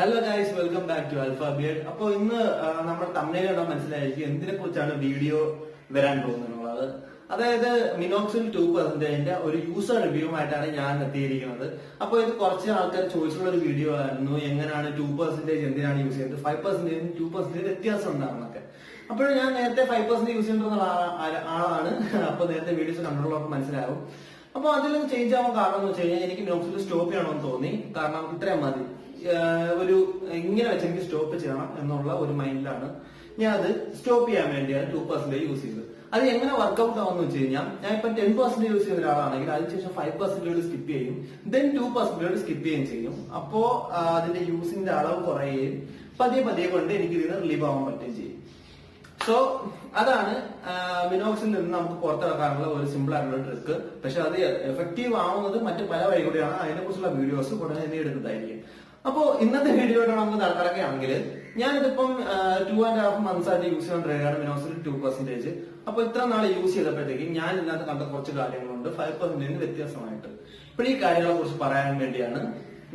Hello guys, welcome back to AlphaBeard. അപ്പൊ ഇന്ന് നമ്മുടെ തമിഴിൽ കണ്ടാൽ മനസ്സിലായിരിക്കും എന്തിനെ കുറിച്ചാണ് വീഡിയോ വരാൻ പോകുന്നത്. അതായത് മിനോക്സിൽ 2% ഒരു യൂസർ റിവ്യൂ ആയിട്ടാണ് ഞാൻ എത്തിയിരിക്കുന്നത്. അപ്പൊ ഇത് കുറച്ച് ആൾക്കാർ ചോദിച്ചിട്ടുള്ള ഒരു വീഡിയോ ആയിരുന്നു, എങ്ങനെയാണ് 2% എന്തിനാണ് യൂസ് ചെയ്യുന്നത്, 5% 2% വ്യത്യാസം ഉണ്ടാകുന്നൊക്കെ. അപ്പോൾ ഞാൻ നേരത്തെ 5% യൂസ് ചെയ്യുന്ന ആളാണ്. അപ്പൊ നേരത്തെ വീഡിയോസ് കണ്ടിട്ടുള്ളവർക്ക് മനസ്സിലാവും. അപ്പൊ അതിൽ ചേഞ്ച് ആവാൻ കാരണം എന്ന് വെച്ച് കഴിഞ്ഞാൽ എനിക്ക് മിനോക്സിൽ സ്റ്റോപ്പ് ചെയ്യണമെന്ന് തോന്നി. കാരണം ഇത്രയും മതി, ഒരു ഇങ്ങനെ വെച്ച് എനിക്ക് സ്റ്റോപ്പ് ചെയ്യണം എന്നുള്ള ഒരു മൈൻഡിലാണ് ഞാൻ അത് സ്റ്റോപ്പ് ചെയ്യാൻ വേണ്ടിയാണ് 2% യൂസ് ചെയ്തത്. അത് എങ്ങനെ വർക്ക്ഔട്ട് ആവുമെന്ന് വെച്ച് കഴിഞ്ഞാൽ, ഞാൻ ഇപ്പൊ 10% യൂസ് ചെയ്യുന്ന ഒരാളാണെങ്കിൽ അതിനുശേഷം 5% സ്കിപ്പ് ചെയ്യും, ദെൻ 2% സ്കിപ്പ് ചെയ്യുകയും ചെയ്യും. അപ്പോ അതിന്റെ യൂസിന്റെ അളവ് കുറയുകയും പതിയെ കൊണ്ട് എനിക്ക് ഇതിന് റിലീവ് ആവാൻ പറ്റുകയും ചെയ്യും. സോ അതാണ് മിനോക്സിൽ നിന്ന് നമുക്ക് പുറത്തിറക്കാനുള്ള ഒരു സിമ്പിൾ ആയിട്ടുള്ള ട്രിക്ക്. പക്ഷെ അത് എഫക്റ്റീവ് ആവുന്നത് മറ്റു പല വഴി കൂടിയാണ്. അതിനെ കുറിച്ചുള്ള വീഡിയോസ് ഉടനെ തന്നെ എടുക്കുന്നതായിരിക്കും. അപ്പോ ഇന്നത്തെ വീഡിയോയുടെ നമുക്ക് നടക്കുകയാണെങ്കിൽ, ഞാനിതിപ്പം 2.5 months ആയിട്ട് യൂസ് ചെയ്തുകൊണ്ടിരിക്കുകയാണ് മിനോക്സിൽ 2%. അപ്പൊ ഇത്ര നാൾ യൂസ് ചെയ്തപ്പോഴത്തേക്കും ഞാൻ ഇതിനകത്ത് കണ്ട കുറച്ച് കാര്യങ്ങളുണ്ട് 5% വ്യത്യാസമായിട്ട്. ഇപ്പോൾ ഈ കാര്യങ്ങളെ കുറിച്ച് പറയാൻ വേണ്ടിയാണ്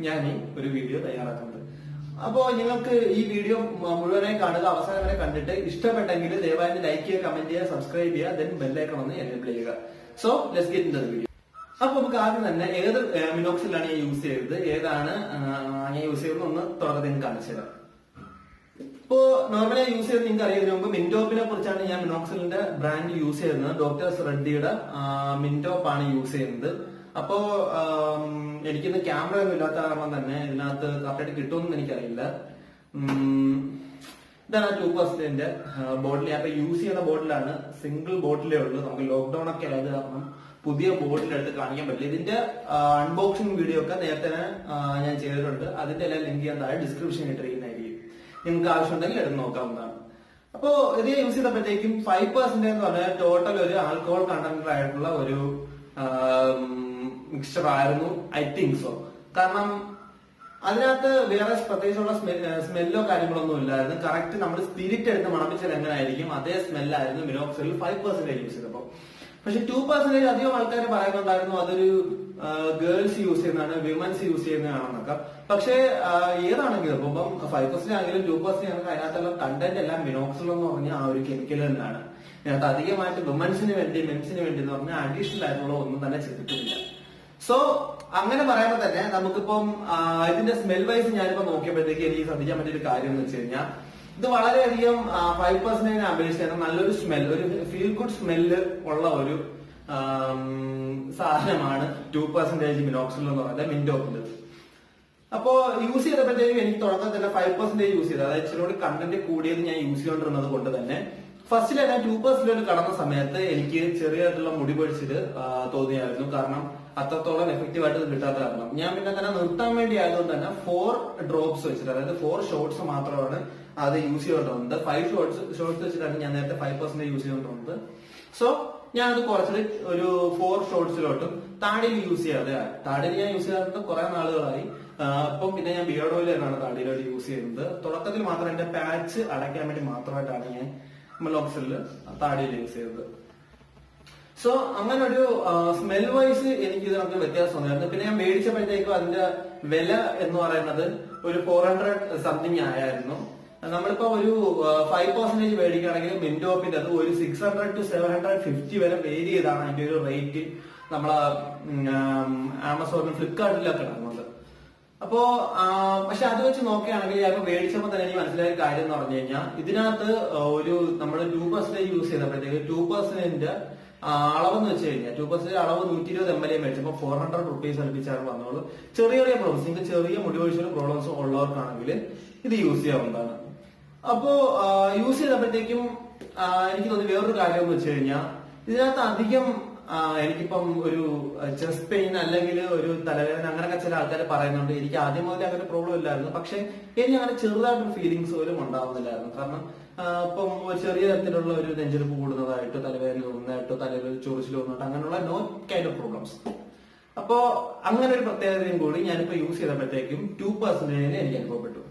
ഞാൻ ഈ ഒരു വീഡിയോ തയ്യാറാക്കുന്നത്. അപ്പോ നിങ്ങൾക്ക് ഈ വീഡിയോ മുഴുവനായി കാണുക, അവസാനം വരെ കണ്ടിട്ട് ഇഷ്ടപ്പെട്ടെങ്കിൽ ദയവായി ലൈക്ക് ചെയ്യുക, കമന്റ് ചെയ്യുക, സബ്സ്ക്രൈബ് ചെയ്യുക, ദെൻ ബെല്ലൈക്കൺ ഒന്ന് എനേബിൾ ചെയ്യുക. So let's get into the video. അപ്പൊ നമുക്ക് ആദ്യം തന്നെ ഏത് മിനോക്സിലാണ് ഞാൻ യൂസ് ചെയ്തത്, ഏതാണ് ഞാൻ യൂസ് ചെയ്തത് ഒന്ന് തുടർന്ന് നിങ്ങൾക്ക് കാണിച്ചു തരാം. ഇപ്പോ നോർമലി യൂസ് ചെയ്ത് നിങ്ങൾക്ക് അറിയുന്നതിന് മുമ്പ് മിൻറ്റോപ്പിനെ കുറിച്ചാണ് ഞാൻ മിനോക്സിലിന്റെ ബ്രാൻഡ് യൂസ് ചെയ്യുന്നത്. ഡോക്ടർ റെഡ്ഡിയുടെ മിൻറ്റോപ്പ് ആണ് യൂസ് ചെയ്യുന്നത്. അപ്പോ എനിക്കിന്ന് ക്യാമറ ഒന്നും ഇല്ലാത്ത കാരണം തന്നെ ഇതിനകത്ത് കറക്റ്റായിട്ട് കിട്ടുമെന്ന് എനിക്കറിയില്ല. ഇതാണ് 2%ന്റെ ബോട്ടിൽ. ഞാൻ ഇപ്പൊ യൂസ് ചെയ്യുന്ന ബോട്ടിലാണ്, സിംഗിൾ ബോട്ടിലേ ഉള്ളൂ. നമുക്ക് ലോക്ക്ഡൌൺ ഒക്കെ ആയത് കാരണം പുതിയ ബോട്ടിലെടുത്ത് കാണിക്കാൻ പറ്റില്ല. ഇതിന്റെ അൺബോക്സിംഗ് വീഡിയോ ഒക്കെ നേരത്തെ ഞാൻ ചെയ്തിട്ടുണ്ട്. അതിന്റെ എല്ലാം ലിങ്ക് ഞാൻ താഴെ ഡിസ്ക്രിപ്ഷൻ ഇട്ടിരിക്കുന്നതായിരിക്കും. നിങ്ങൾക്ക് ആവശ്യമുണ്ടെങ്കിൽ എടുത്ത് നോക്കാവുന്നതാണ്. അപ്പോ ഇത് യൂസ് ചെയ്തപ്പോഴത്തേക്കും 5% എന്ന് പറഞ്ഞാൽ ടോട്ടൽ ഒരു ആൽക്കഹോൾ കണ്ടന്റ് ആയിട്ടുള്ള ഒരു മിക്സ്ചർ ആയിരുന്നു, ഐ തിങ്ക് സോ. കാരണം അതിനകത്ത് വേറെ പ്രത്യേകിച്ചുള്ള സ്മെല്ലോ കാര്യങ്ങളൊന്നും ഇല്ലായിരുന്നു. കറക്റ്റ് നമ്മൾ സ്പിരിറ്റ് എടുത്ത് മണപ്പിച്ചാൽ എങ്ങനെയായിരിക്കും അതേ സ്മെല്ലായിരുന്നു മിനോക്സിൽ 5% യൂസ് ചെയ്തപ്പോൾ. പക്ഷെ 2% അധികം ആൾക്കാർ പറയുന്നുണ്ടായിരുന്നു അതൊരു ഗേൾസ് യൂസ് ചെയ്യുന്നതാണ്, വിമൻസ് യൂസ് ചെയ്യുന്നതാണെന്നൊക്കെ. പക്ഷെ ഏതാണെങ്കിലും ഇപ്പം 5% ആണെങ്കിലും 2% ആണെങ്കിലും അതിനകത്തുള്ള കണ്ടന്റ് എല്ലാം മിനോക്സിൽ എന്ന് പറഞ്ഞാൽ ആ ഒരു കെമിക്കൽ തന്നെയാണ്. ഇതിനകത്ത് അധികമായിട്ട് വിമൻസിന് വേണ്ടി മെൻസിന് വേണ്ടി എന്ന് പറഞ്ഞാൽ അഡീഷണൽ ആയിട്ടുള്ള ഒന്നും തന്നെ ചെയ്തിട്ടില്ല. സോ അങ്ങനെ പറയുമ്പോൾ തന്നെ നമുക്കിപ്പം ഇതിന്റെ സ്മെൽ വൈസ് ഞാനിപ്പോ നോക്കിയപ്പോഴത്തേക്ക് എനിക്ക് ശ്രദ്ധിക്കാൻ പറ്റിയ ഒരു കാര്യം എന്ന് വെച്ച് കഴിഞ്ഞാൽ, ഇത് വളരെയധികം 5% അപേക്ഷിച്ച് നല്ലൊരു സ്മെൽ, ഒരു ഫീൽ ഗുഡ് സ്മെല്ല് ഉള്ള ഒരു സാധനമാണ് 2% മിനോക്സിൽ എന്ന് പറയുന്നത്, മിൻറ്റോപ്പിന്റെ. അപ്പോ യൂസ് ചെയ്തപ്പോഴത്തേക്കും എനിക്ക് തുടക്കത്തിൽ തന്നെ 5% യൂസ് ചെയ്തത്, അതായത് ഇച്ചിരി കൂടി കണ്ടന്റ് കൂടിയത് ഞാൻ യൂസ് ചെയ്തുകൊണ്ടിരുന്നത് കൊണ്ട് തന്നെ ഫസ്റ്റിൽ ഞാൻ 2% കടന്ന സമയത്ത് എനിക്ക് ചെറിയതായിട്ടുള്ള മുടി പൊഴിച്ചിട്ട് തോന്നിയായിരുന്നു. കാരണം അത്രത്തോളം എഫക്റ്റീവ് ആയിട്ട് കിട്ടാത്ത കാരണം ഞാൻ പിന്നെ തന്നെ നിർത്താൻ വേണ്ടി ആയതുകൊണ്ട് തന്നെ 4 drops വെച്ചിട്ട്, അതായത് 4 shots മാത്രമാണ് അത് യൂസ് ചെയ്തുകൊണ്ടിരുന്നത്. 5 shots വെച്ചിട്ടാണ് ഞാൻ നേരത്തെ 5% യൂസ് ചെയ്തുകൊണ്ടിരുന്നത്. സോ ഞാൻ അത് കുറച്ചിട്ട് ഒരു 4 shotsലോട്ടും താടിയിൽ യൂസ് ചെയ്യാതെ, താടിയിൽ ഞാൻ യൂസ് ചെയ്യാത്ത കുറെ നാളുകളായി. അപ്പം പിന്നെ ഞാൻ ബിയർഡ് ഓയിൽ തന്നെയാണ് താടിയിലോട്ട് യൂസ് ചെയ്യുന്നത്. തുടക്കത്തിൽ മാത്രം എന്റെ പാച്ച് അടയ്ക്കാൻ വേണ്ടി മാത്രമായിട്ടാണ് ഞാൻ മിനോക്സില് താടിയിൽ യൂസ് ചെയ്തത്. സോ അങ്ങനെ ഒരു സ്മെൽ വൈസ് എനിക്ക് ഇതിനൊക്കെ വ്യത്യാസം ഉണ്ടായിരുന്നു. പിന്നെ ഞാൻ മേടിച്ചപ്പോഴത്തേക്കും അതിന്റെ വില എന്ന് പറയുന്നത് ഒരു 400 സംതിങ് ആയിരുന്നു. നമ്മളിപ്പോ ഒരു 5% മേടിക്കുകയാണെങ്കിൽ മിൻറ്റോപ്പിന്റെ അത് ഒരു 600 to 750 വരെ വേരി ചെയ്താണ് അതിന്റെ ഒരു റേറ്റ് നമ്മളെ ആമസോണിലും ഫ്ലിപ്കാർട്ടിലൊക്കെ ഇറങ്ങുന്നത്. അപ്പോ പക്ഷെ അത് വെച്ച് നോക്കുകയാണെങ്കിൽ ഞാൻ മേടിച്ചപ്പോൾ തന്നെ എനിക്ക് മനസ്സിലായ കാര്യം എന്ന് പറഞ്ഞു കഴിഞ്ഞാൽ, ഇതിനകത്ത് ഒരു നമ്മൾ 2% യൂസ് ചെയ്തപ്പോഴത്തേക്ക് 2%ന്റെ അളവെന്ന് വെച്ച് കഴിഞ്ഞാൽ 2% അളവ് 120 ml മേടിച്ചപ്പോൾ 400 rupees അടുപ്പിച്ചാണ് വന്നോളൂ. ചെറിയ പ്രോബ്ലംസ്, നിങ്ങൾക്ക് ചെറിയ മുടി ഒഴിച്ചുള്ള പ്രോബ്ലംസ് ഉള്ളവർക്കാണെങ്കിൽ ഇത് യൂസ് ചെയ്യാവുന്നതാണ്. അപ്പോ യൂസ് ചെയ്തപ്പോഴത്തേക്കും എനിക്ക് തോന്നി വേറൊരു കാര്യം എന്ന് വെച്ച് കഴിഞ്ഞാൽ, ഇതിനകത്ത് അധികം എനിക്കിപ്പം ഒരു ചെസ്റ്റ് പെയിൻ അല്ലെങ്കിൽ ഒരു തലവേദന അങ്ങനെയൊക്കെ ചില ആൾക്കാർ പറയുന്നുണ്ട്. എനിക്ക് ആദ്യം മുതലേ അങ്ങനെ പ്രോബ്ലം ഇല്ലായിരുന്നു. പക്ഷെ എനിക്ക് അങ്ങനെ ചെറുതായിട്ടൊരു ഫീലിങ്സ് പോലും ഉണ്ടാവുന്നില്ലായിരുന്നു. കാരണം ഇപ്പം ചെറിയ തരത്തിലുള്ള ഒരു നെഞ്ചെടുപ്പ് കൂടുന്നതായിട്ടോ തലവേദന തോന്നുന്നതായിട്ടോ തലയിൽ ചൊറിച്ചിൽ തോന്നുന്നതായിട്ടോ അങ്ങനെയുള്ള നോ കൈൻഡ് ഓഫ് പ്രോബ്ലംസ്. അപ്പോ അങ്ങനെ ഒരു പ്രത്യേകതയും കൂടി ഞാനിപ്പോ യൂസ് ചെയ്തപ്പോഴത്തേക്കും 2% എനിക്ക് അനുഭവപ്പെട്ടു.